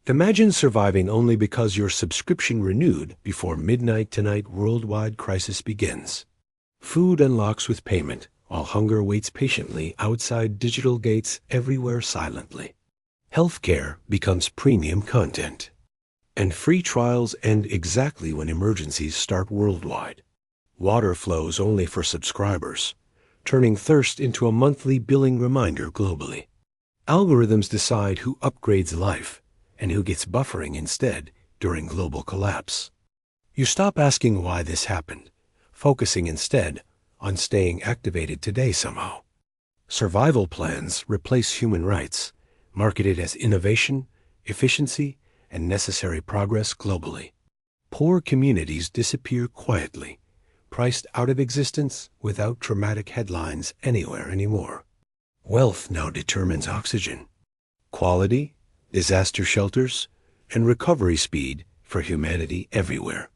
Imagine surviving only because your subscription renewed before midnight tonight worldwide crisis begins. Food unlocks with payment, while hunger waits patiently outside digital gates everywhere silently. Healthcare becomes premium content. And free trials end exactly when emergencies start worldwide. Water flows only for subscribers, turning thirst into a monthly billing reminder globally. Algorithms decide who upgrades life and who gets buffering instead during global collapse. You stop asking why this happened, focusing instead on staying activated today somehow. Survival plans replace human rights, marketed as innovation, efficiency, and necessary progress globally. Poor communities disappear quietly, priced out of existence without dramatic headlines anywhere anymore. Wealth now determines oxygen, quality, disaster shelters, and recovery speed for humanity everywhere.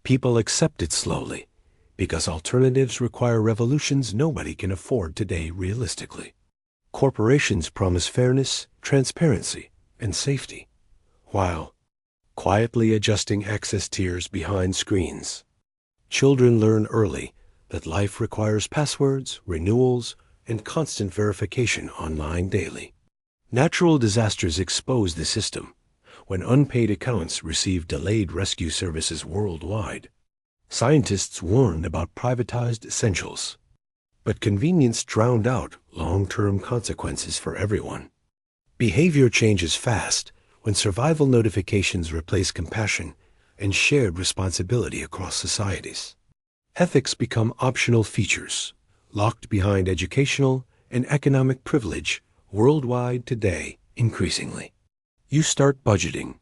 People accept it slowly, because alternatives require revolutions nobody can afford today realistically. Corporations promise fairness, transparency, and safety, while quietly adjusting access tiers behind screens. Children learn early that life requires passwords, renewals, and constant verification online daily. Natural disasters expose the system when unpaid accounts receive delayed rescue services worldwide. Scientists warned about privatized essentials, but convenience drowned out long-term consequences for everyone. Behavior changes fast when survival notifications replace compassion and shared responsibility across societies. Ethics become optional features, locked behind educational and economic privilege worldwide today increasingly. You start budgeting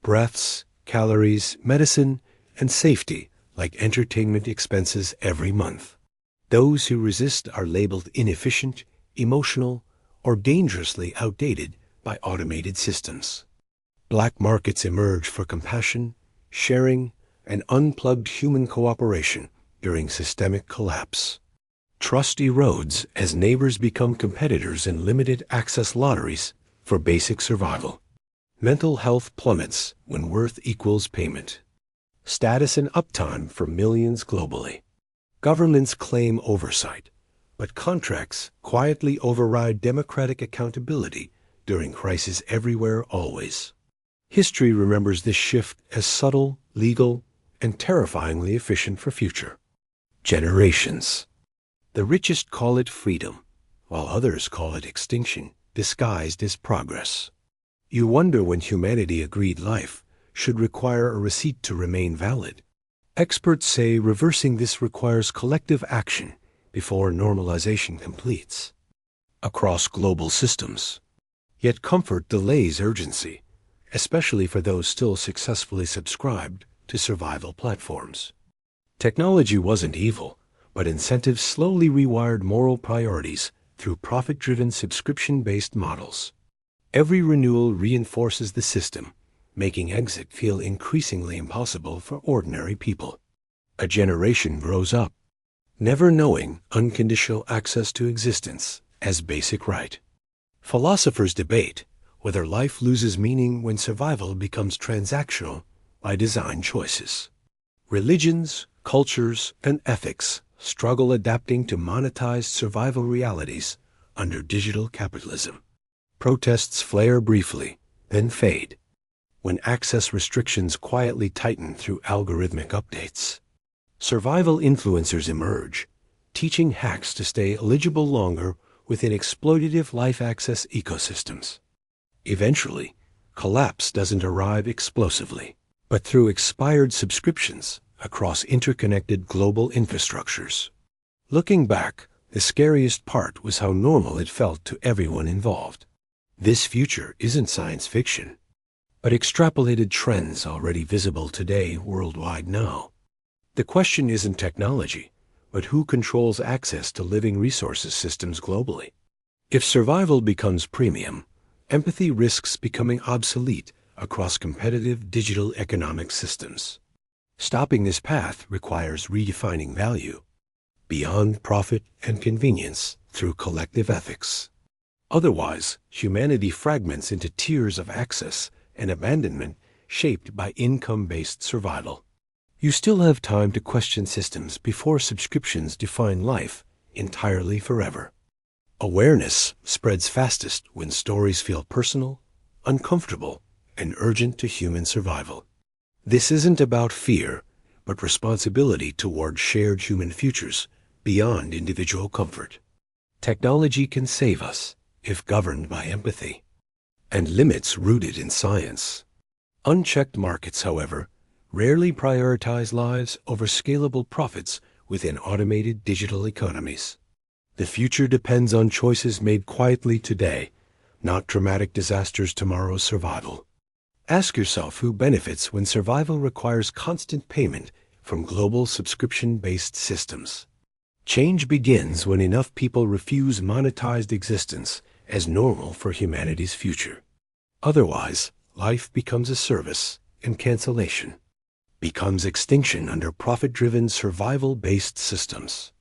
breaths, calories, medicine, and safety like entertainment expenses every month. Those who resist are labeled inefficient, emotional, or dangerously outdated by automated systems. Black markets emerge for compassion, sharing, and unplugged human cooperation during systemic collapse. Trust erodes as neighbors become competitors in limited access lotteries for basic survival. Mental health plummets when worth equals payment. Status and uptime for millions globally. Governments claim oversight, but contracts quietly override democratic accountability during crises everywhere always. History remembers this shift as subtle, legal, and terrifyingly efficient for future generations. The richest call it freedom, while others call it extinction, disguised as progress. You wonder when humanity agreed life should require a receipt to remain valid. Experts say reversing this requires collective action before normalization completes across global systems. Yet comfort delays urgency, especially for those still successfully subscribed to survival platforms. Technology wasn't evil, but incentives slowly rewired moral priorities through profit-driven subscription-based models. Every renewal reinforces the system, making exit feel increasingly impossible for ordinary people. A generation grows up, never knowing unconditional access to existence as basic right. Philosophers debate whether life loses meaning when survival becomes transactional by design choices. Religions, cultures, and ethics struggle adapting to monetized survival realities under digital capitalism. Protests flare briefly, then fade, when access restrictions quietly tighten through algorithmic updates. Survival influencers emerge, teaching hacks to stay eligible longer within exploitative life access ecosystems. Eventually, collapse doesn't arrive explosively, but through expired subscriptions across interconnected global infrastructures. Looking back, the scariest part was how normal it felt to everyone involved. This future isn't science fiction, but extrapolated trends already visible today worldwide now. The question isn't technology, but who controls access to living resources systems globally. If survival becomes premium, empathy risks becoming obsolete across competitive digital economic systems. Stopping this path requires redefining value beyond profit and convenience through collective ethics. Otherwise, humanity fragments into tiers of access and abandonment shaped by income-based survival. You still have time to question systems before subscriptions define life entirely forever. Awareness spreads fastest when stories feel personal, uncomfortable, and urgent to human survival. This isn't about fear, but responsibility toward shared human futures beyond individual comfort. Technology can save us if governed by empathy and limits rooted in science. Unchecked markets, however, rarely prioritize lives over scalable profits within automated digital economies. The future depends on choices made quietly today, not dramatic disasters tomorrow's survival. Ask yourself who benefits when survival requires constant payment from global subscription-based systems. Change begins when enough people refuse monetized existence as normal for humanity's future. Otherwise, life becomes a service, and cancellation becomes extinction under profit-driven survival-based systems.